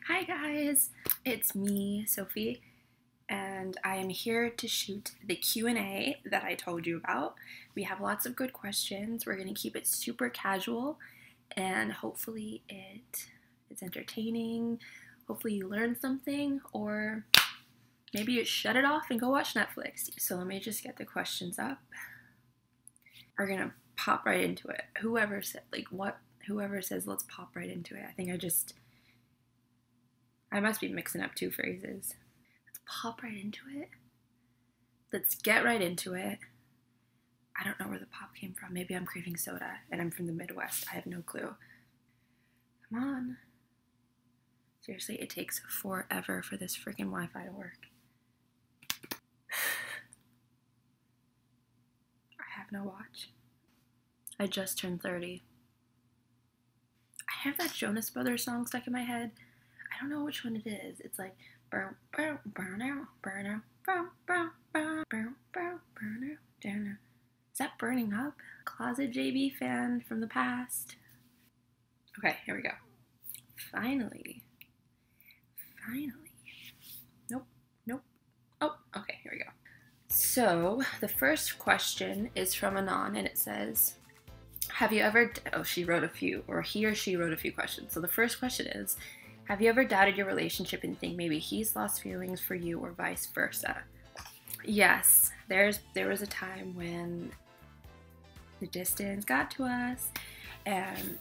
Hi guys, it's me, Sophie, and I am here to shoot the Q&A that I told you about. We have lots of good questions. We're going to keep it super casual, and hopefully it's entertaining. Hopefully you learn something, or maybe you shut it off and go watch Netflix. So let me just get the questions up. We're going to pop right into it. Whoever says let's pop right into it. I must be mixing up two phrases. Let's pop right into it. Let's get right into it. I don't know where the pop came from. Maybe I'm craving soda and I'm from the Midwest. I have no clue. Come on. Seriously, it takes forever for this freaking Wi-Fi to work. I have no watch. I just turned 30. I have that Jonas Brothers song stuck in my head. I don't know which one it is. It's like burn out, burn out, burn out, burn, burn, burn, burn, burn, burn out, burn out. Is that Burning Up? Closet JB fan from the past. Okay, here we go. Finally. Nope. Oh, okay, here we go. So the first question is from Anon, and it says, have you ever, she wrote a few, or he or she wrote a few questions. So the first question is, have you ever doubted your relationship and think maybe he's lost feelings for you or vice versa? Yes, there was a time when the distance got to us and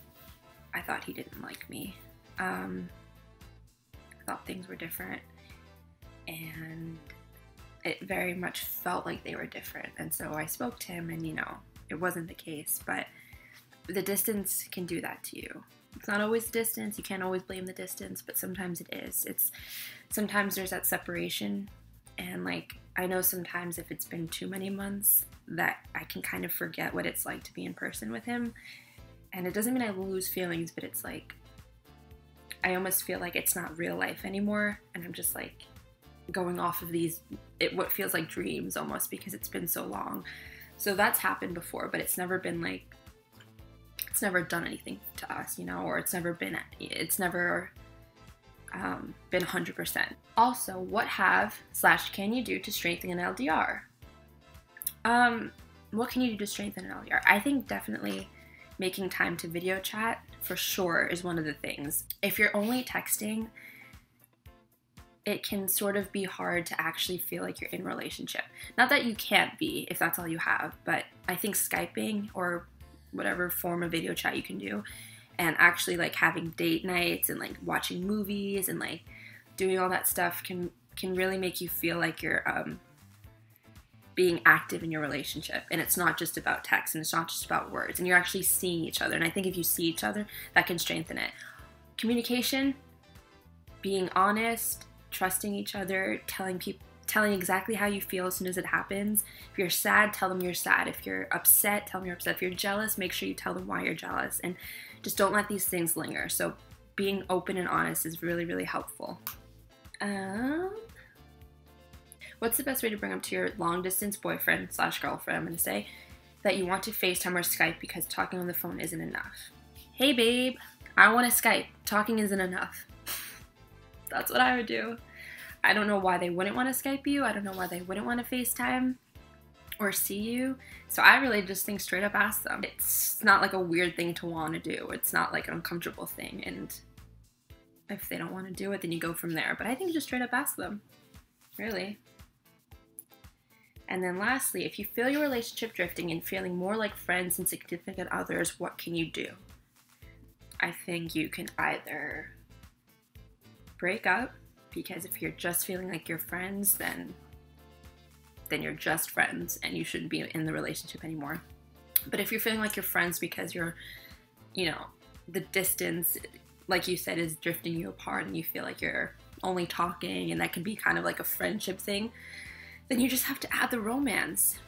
I thought he didn't like me. I thought things were different and it very much felt like they were different. And so I spoke to him and, it wasn't the case, but the distance can do that to you. It's not always distance. You can't always blame the distance, but sometimes it is. Sometimes there's that separation, and I know sometimes if it's been too many months that I can kind of forget what it's like to be in person with him. And it doesn't mean I lose feelings, but it's like I almost feel like it's not real life anymore, and I'm just going off of what feels like dreams almost because it's been so long. So that's happened before, but it's never been it's never done anything to us, or it's never been 100%. Also, what can you do to strengthen an LDR? What can you do to strengthen an LDR? I think definitely making time to video chat for sure is one of the things. If you're only texting, it can sort of be hard to actually feel like you're in a relationship. Not that you can't be if that's all you have, but I think Skyping or whatever form of video chat you can do, and actually having date nights and watching movies and doing all that stuff can really make you feel like you're being active in your relationship, and it's not just about text and it's not just about words, and you're actually seeing each other. And I think if you see each other, that can strengthen it. Communication, being honest, trusting each other, telling exactly how you feel as soon as it happens. If you're sad, tell them you're sad. If you're upset, tell them you're upset. If you're jealous, make sure you tell them why you're jealous. And just don't let these things linger. So being open and honest is really, really helpful. What's the best way to bring up to your long-distance boyfriend/girlfriend, I'm going to say, that you want to FaceTime or Skype because talking on the phone isn't enough? Hey babe, I want to Skype. Talking isn't enough. That's what I would do. I don't know why they wouldn't want to Skype you. I don't know why they wouldn't want to FaceTime or see you. So I really just think straight up ask them. It's not a weird thing to want to do. It's not an uncomfortable thing. And if they don't want to do it, then you go from there. But I think just straight up ask them. Really. And then lastly, if you feel your relationship drifting and feeling more like friends and significant others, what can you do? I think you can either break up, because if you're just feeling like you're friends, then you're just friends and you shouldn't be in the relationship anymore. But if you're feeling like you're friends because you're, the distance, like you said, is drifting you apart and you feel like you're only talking and that can be kind of like a friendship thing, then you just have to add the romance.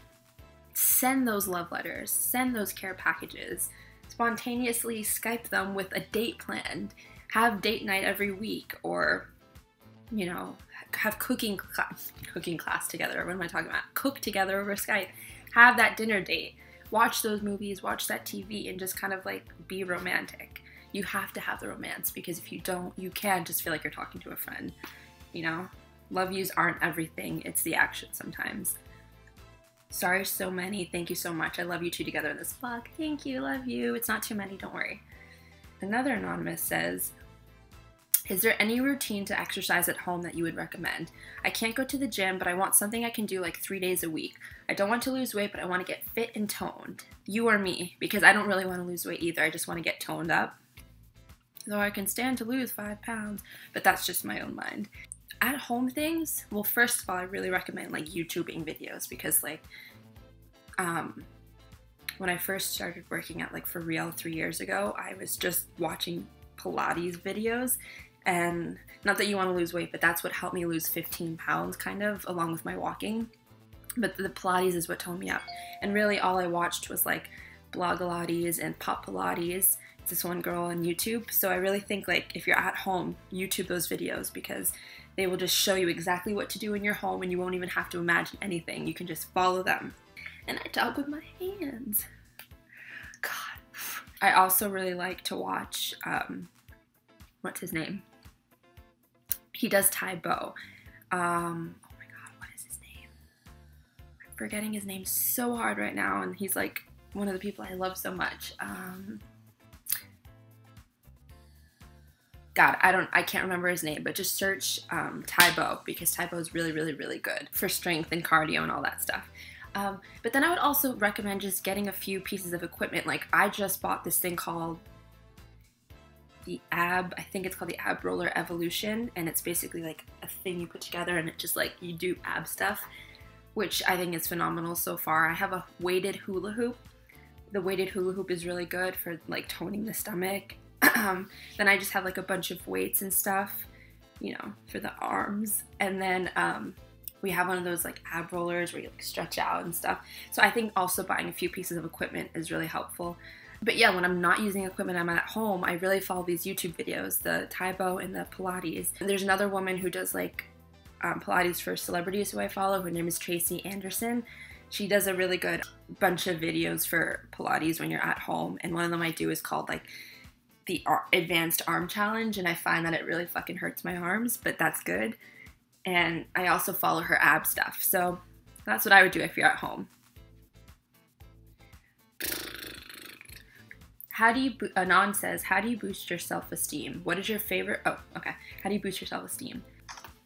Send those love letters, send those care packages, spontaneously Skype them with a date planned, have date night every week, or have cooking class together. What am I talking about? Cook together over Skype. Have that dinner date. Watch those movies, watch that TV, and just kind of be romantic. you have to have the romance, because if you don't, you can just feel like you're talking to a friend, you know? Love yous aren't everything, it's the action sometimes. Sorry, so many. Thank you so much. I love you two together in this vlog. Thank you, love you. It's not too many, don't worry. Another anonymous says, is there any routine to exercise at home that you would recommend? I can't go to the gym, but I want something I can do like 3 days a week. I don't want to lose weight, but I want to get fit and toned. You or me, because I don't really want to lose weight either. I just want to get toned up. Though I can stand to lose 5 pounds, but that's just my own mind. At home things, well, first of all, I really recommend like YouTubing videos, because like when I first started working out like for real 3 years ago, I was just watching Pilates videos, and not that you want to lose weight, but that's what helped me lose 15 pounds kind of, along with my walking. But the Pilates is what toned me up, and really all I watched was like Blogilates and Pop Pilates. It's this one girl on YouTube. So I really think like if you're at home, YouTube those videos, because they will just show you exactly what to do in your home, and you won't even have to imagine anything. You can just follow them. And I talk with my hands. God. I also really like to watch, what's his name? He does Tai Bo. Oh my God, what is his name? I'm forgetting his name so hard right now, and he's like one of the people I love so much. God, I can't remember his name, but just search Tai Bo, because Tai Bo is really, really, really good for strength and cardio and all that stuff. But then I would also recommend just getting a few pieces of equipment. Like I just bought this thing called I think it's called the Ab Roller Evolution, and it's basically like a thing you put together, and it just like you do ab stuff, which I think is phenomenal so far. I have a weighted hula hoop. The weighted hula hoop is really good for like toning the stomach. Then I just have like a bunch of weights and stuff, you know, for the arms. And then we have one of those like ab rollers where you like stretch out and stuff. So I think also buying a few pieces of equipment is really helpful. But yeah, when I'm not using equipment, I'm at home, I really follow these YouTube videos, the Tai Bo and the Pilates. And there's another woman who does like Pilates for celebrities who I follow. Her name is Tracy Anderson. She does a really good bunch of videos for Pilates when you're at home. And one of them I do is called like the advanced arm challenge, and I find that it really fucking hurts my arms, but that's good. And I also follow her ab stuff, so that's what I would do if you're at home. Anon says, how do you boost your self-esteem? What is your favorite, how do you boost your self-esteem?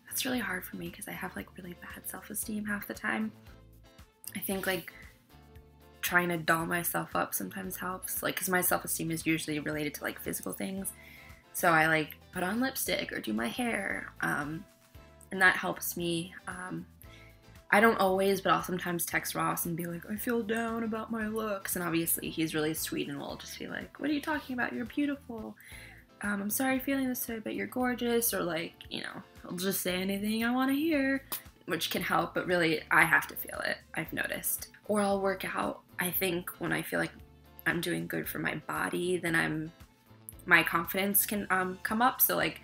That's really hard for me, because I have like really bad self-esteem half the time. I think like trying to doll myself up sometimes helps, like because my self-esteem is usually related to like physical things, so I like put on lipstick or do my hair, and that helps me. I don't always, but I'll sometimes text Ross and be like, I feel down about my looks, and obviously he's really sweet and will just be like, what are you talking about, you're beautiful, I'm sorry feeling this way, but you're gorgeous, or like, you know, I'll just say anything I want to hear, which can help, but really I have to feel it, I've noticed. Or I'll work out. I think when I feel like I'm doing good for my body, then my confidence can come up. So like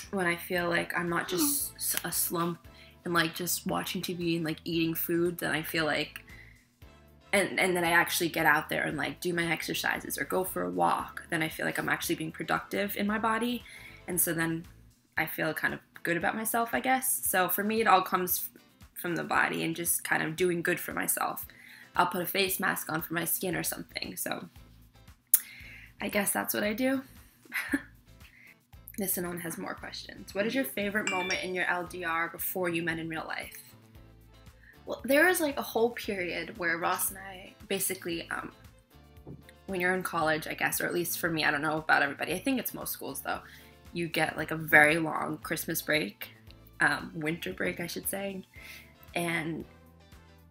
when I feel like I'm not just a slump and like just watching TV and like eating food, then I feel like, and then I actually get out there and like do my exercises or go for a walk, then I feel like I'm actually being productive in my body. And so then I feel kind of good about myself, I guess. So for me, it all comes from the body and just kind of doing good for myself. I'll put a face mask on for my skin or something, so I guess that's what I do. This one has more questions. What is your favorite moment in your LDR before you met in real life? Well, there was like a whole period where Ross and I basically, when you're in college, I guess, or at least for me, I don't know about everybody, I think it's most schools though, you get like a very long Christmas break, winter break I should say, and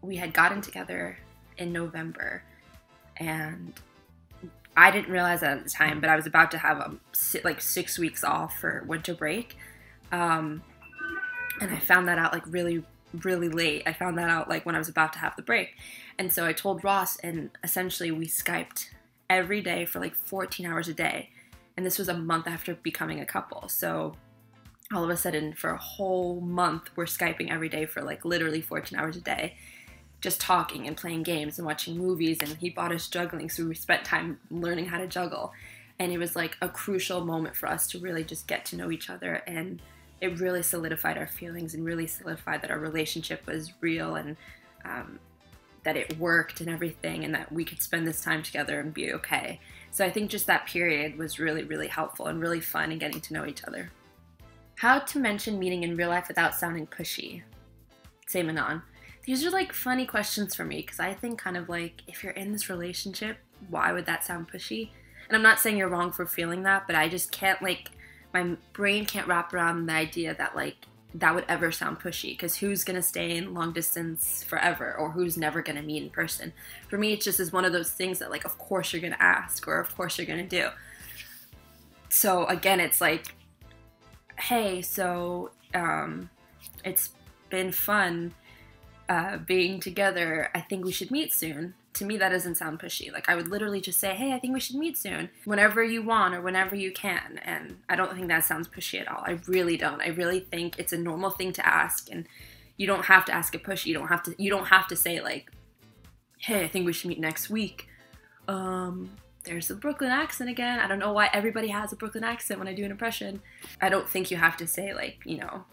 we had gotten together in November, and I didn't realize that at the time, but I was about to have like 6 weeks off for winter break, and I found that out like really, really late. I found that out like when I was about to have the break, and so I told Ross, and essentially we Skyped every day for like 14 hours a day, and this was a month after becoming a couple. So all of a sudden, for a whole month, we're Skyping every day for like literally 14 hours a day, just talking and playing games and watching movies, and he bought us juggling, so we spent time learning how to juggle. And it was like a crucial moment for us to really just get to know each other, and it really solidified our feelings and really solidified that our relationship was real, and that it worked and everything, and that we could spend this time together and be okay. So I think just that period was really, really helpful and really fun in getting to know each other. How to mention meeting in real life without sounding pushy. Same anon. These are like funny questions for me, because I think kind of like, if you're in this relationship, why would that sound pushy? And I'm not saying you're wrong for feeling that, but I just can't, like, my brain can't wrap around the idea that like that would ever sound pushy, because who's gonna stay in long distance forever, or who's never gonna meet in person? For me, it just is one of those things that like, of course you're gonna ask, or of course you're gonna do. So again, it's like, hey, so it's been fun being together. I think we should meet soon. To me, that doesn't sound pushy. Like, I would literally just say, hey, I think we should meet soon, whenever you want or whenever you can. And I don't think that sounds pushy at all. I really don't. I really think it's a normal thing to ask, and you don't have to ask it pushy. You don't have to say like, hey, I think we should meet next week. There's the Brooklyn accent again. I don't know why everybody has a Brooklyn accent when I do an impression. I don't think you have to say like, you know,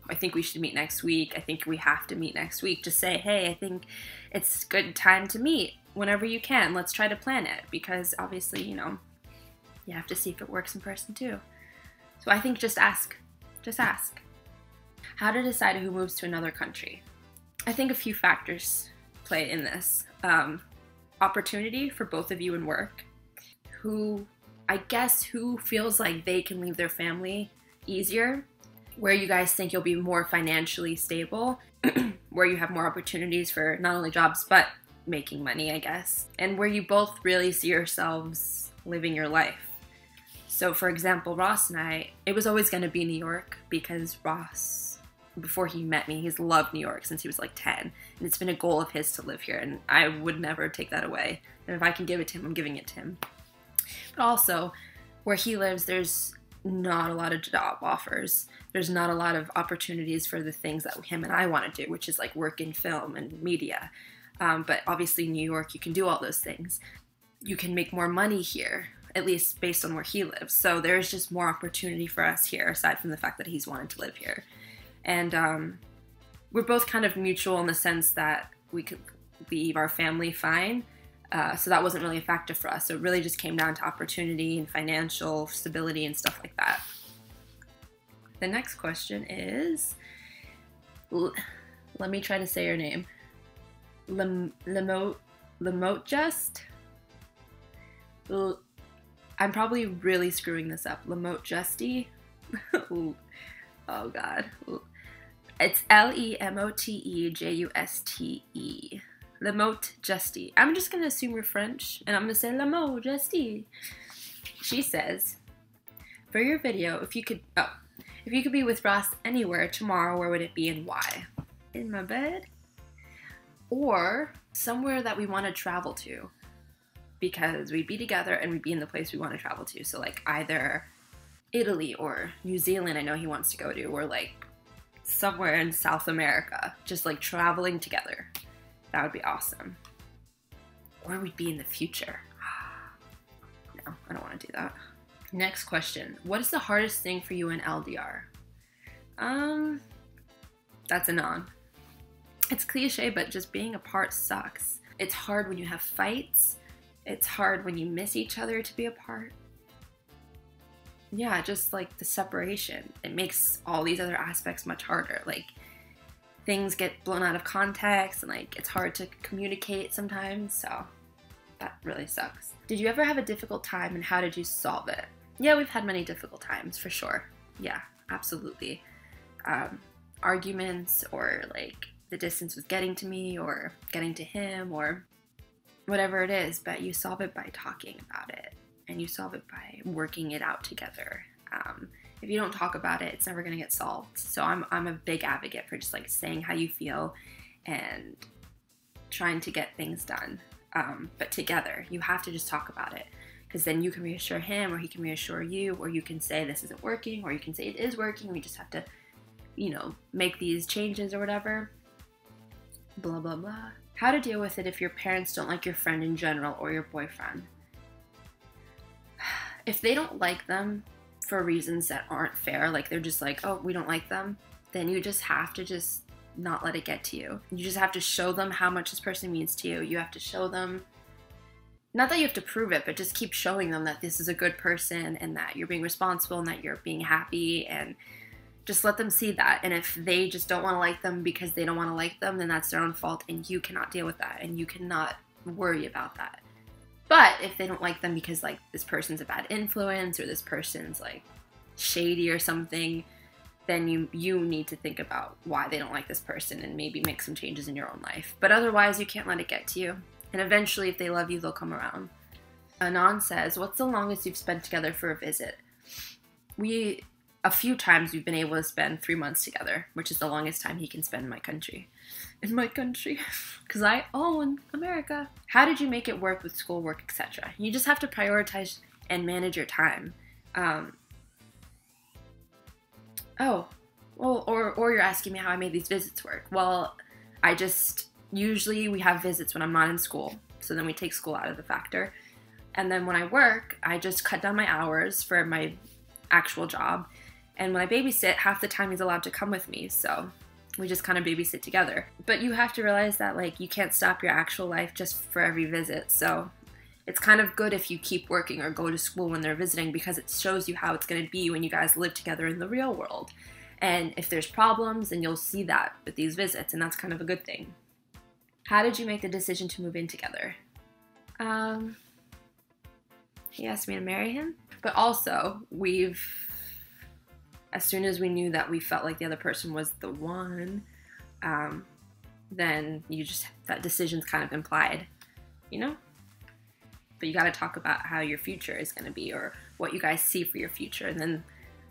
I think we should meet next week. I think we have to meet next week. Just say, hey, I think it's a good time to meet whenever you can. Let's try to plan it, because obviously, you know, you have to see if it works in person too. So I think just ask. Just ask. How to decide who moves to another country. I think a few factors play in this. Opportunity for both of you in work. Who feels like they can leave their family easier, where you guys think you'll be more financially stable, where you have more opportunities for not only jobs, but making money, I guess, and where you both really see yourselves living your life. So for example, Ross and I, it was always going to be New York, because Ross, before he met me, he's loved New York since he was like 10, and it's been a goal of his to live here, and I would never take that away. And if I can give it to him, I'm giving it to him. But also, where he lives, there's not a lot of job offers. There's not a lot of opportunities for the things that him and I want to do, which is like work in film and media. But obviously in New York, you can do all those things. You can make more money here, at least based on where he lives. So there's just more opportunity for us here, aside from the fact that he's wanted to live here. And we're both kind of mutual in the sense that we could leave our family fine. So that wasn't really a factor for us. So it really just came down to opportunity and financial stability and stuff like that. The next question is, let me try to say your name. Lamotejust? I'm probably really screwing this up. Lamotejusty? Oh God. It's Lemotejustee. Lamotejusty. I'm just gonna assume you're French, and I'm gonna say Lamotejusty. She says, for your video, if you could be with Ross anywhere tomorrow, where would it be and why? In my bed? Or somewhere that we want to travel to, because we'd be together and we'd be in the place we want to travel to. So like either Italy or New Zealand, I know he wants to go to, or like somewhere in South America, just like traveling together. That would be awesome. Or we'd be in the future. No, I don't want to do that. Next question. What is the hardest thing for you in LDR? That's a non. It's cliche, but just being apart sucks. It's hard when you have fights. It's hard when you miss each other to be apart. Yeah, just like the separation. It makes all these other aspects much harder. Like, things get blown out of context, and like it's hard to communicate sometimes, so that really sucks. Did you ever have a difficult time, and how did you solve it? Yeah, we've had many difficult times, for sure. Yeah, absolutely. Arguments, or like the distance with getting to me or getting to him or whatever it is, but you solve it by talking about it, and you solve it by working it out together. If you don't talk about it, it's never going to get solved. So I'm a big advocate for just like saying how you feel and trying to get things done. But together, you have to just talk about it, because then you can reassure him, or he can reassure you, or you can say this isn't working, or you can say it is working. We just have to, you know, make these changes or whatever. Blah, blah, blah. How to deal with it if your parents don't like your friend in general or your boyfriend. If they don't like them for reasons that aren't fair, like they're just like, oh, we don't like them, then you just have to just not let it get to you. You just have to show them how much this person means to you. You have to show them, not that you have to prove it, but just keep showing them that this is a good person and that you're being responsible and that you're being happy, and just let them see that. And if they just don't want to like them because they don't want to like them, then that's their own fault, and you cannot deal with that, and you cannot worry about that. But if they don't like them because like this person's a bad influence or this person's like shady or something, then you need to think about why they don't like this person and maybe make some changes in your own life. But otherwise, you can't let it get to you. And eventually, if they love you, they'll come around. Anon says, what's the longest you've spent together for a visit? A few times we've been able to spend 3 months together, which is the longest time he can spend in my country. In my country. Because I own America. How did you make it work with schoolwork, etc.? You just have to prioritize and manage your time. Oh, well, or you're asking me how I made these visits work. Well, usually we have visits when I'm not in school, so then we take school out of the factor. And then when I work, I just cut down my hours for my actual job. And when I babysit, half the time he's allowed to come with me, so we just kind of babysit together. But you have to realize that like you can't stop your actual life just for every visit, so it's kind of good if you keep working or go to school when they're visiting, because it shows you how it's going to be when you guys live together in the real world. And if there's problems, then you'll see that with these visits, and that's kind of a good thing. How did you make the decision to move in together? He asked me to marry him, but also as soon as we knew that we felt like the other person was the one, then that decision's kind of implied, you know? But you got to talk about how your future is going to be, or what you guys see for your future, and then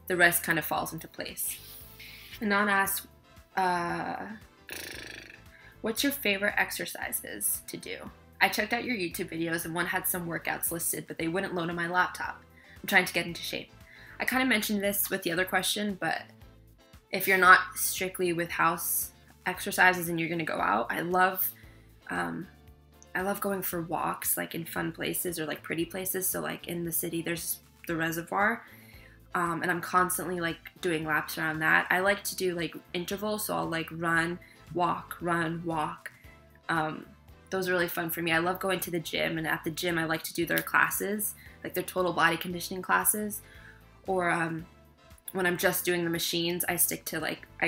the rest kind of falls into place. Anon asks, what's your favorite exercises to do? I checked out your YouTube videos and one had some workouts listed, but they wouldn't load on my laptop. I'm trying to get into shape. I kind of mentioned this with the other question, but if you're not strictly with house exercises and you're going to go out, I love going for walks, like in fun places or like pretty places. So like in the city, there's the reservoir, and I'm constantly like doing laps around that. I like to do like intervals, so I'll like run, walk, run, walk. Those are really fun for me. I love going to the gym, and at the gym I like to do their classes, like their total body conditioning classes. Or when I'm just doing the machines, I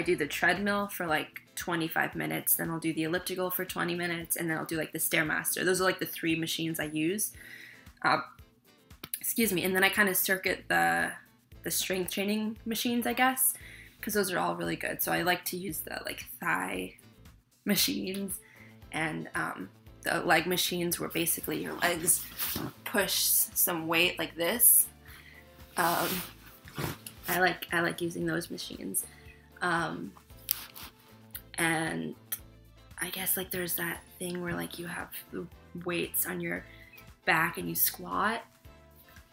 do the treadmill for like 25 minutes, then I'll do the elliptical for 20 minutes, and then I'll do like the Stairmaster. Those are like the 3 machines I use. Excuse me. And then I kind of circuit the strength training machines, I guess, because those are all really good. So I like to use the like thigh machines and the leg machines, where basically your legs push some weight like this. I like using those machines. And I guess like there's that thing where like you have the weights on your back and you squat.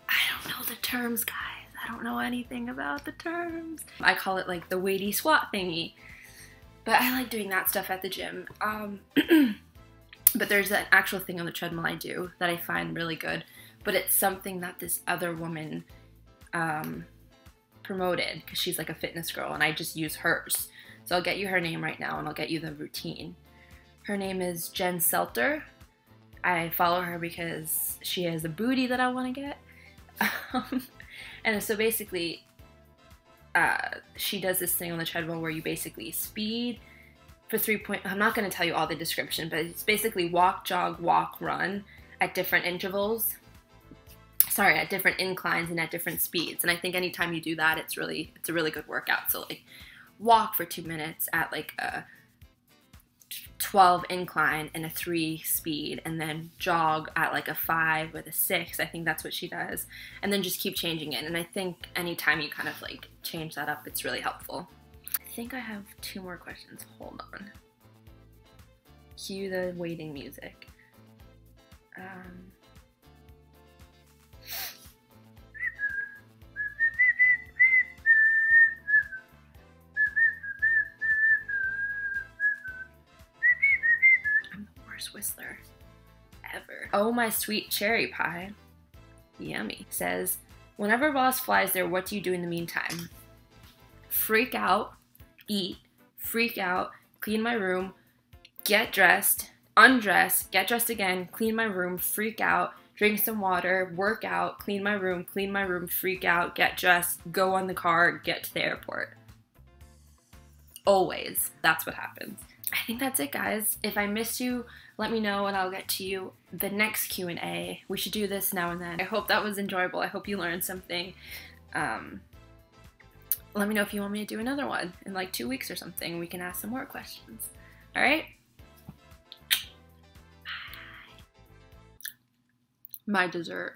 I don't know the terms, guys. I don't know anything about the terms. I call it like the weighty squat thingy. But I like doing that stuff at the gym. But there's an actual thing on the treadmill I do that I find really good. But it's something that this other woman promoted, because she's like a fitness girl, and I just use hers. So I'll get you her name right now, and I'll get you the routine. Her name is Jen Selter. I follow her because she has a booty that I want to get. And so basically, she does this thing on the treadmill where you basically speed for 3 point. I'm not going to tell you all the description, but it's basically walk, jog, walk, run at different intervals. Sorry, at different inclines and at different speeds. And I think anytime you do that, it's a really good workout. So like walk for 2 minutes at like a 12 incline and a 3 speed, and then jog at like a 5 with a 6. I think that's what she does. And then just keep changing it. And I think anytime you kind of like change that up, it's really helpful. I think I have 2 more questions. Hold on. Cue the waiting music. Whistler ever. Oh, my sweet cherry pie, yummy, says, Whenever boss flies there, what do you do in the meantime? Freak out, eat, freak out, clean my room, get dressed, undress, get dressed again, clean my room, freak out, drink some water, work out, clean my room, freak out, get dressed, go on the car, get to the airport. Always. That's what happens. I think that's it, guys. If I missed you, let me know and I'll get to you the next Q&A. We should do this now and then. I hope that was enjoyable. I hope you learned something. Let me know if you want me to do another one in like 2 weeks or something. We can ask some more questions. All right? Bye. My dessert.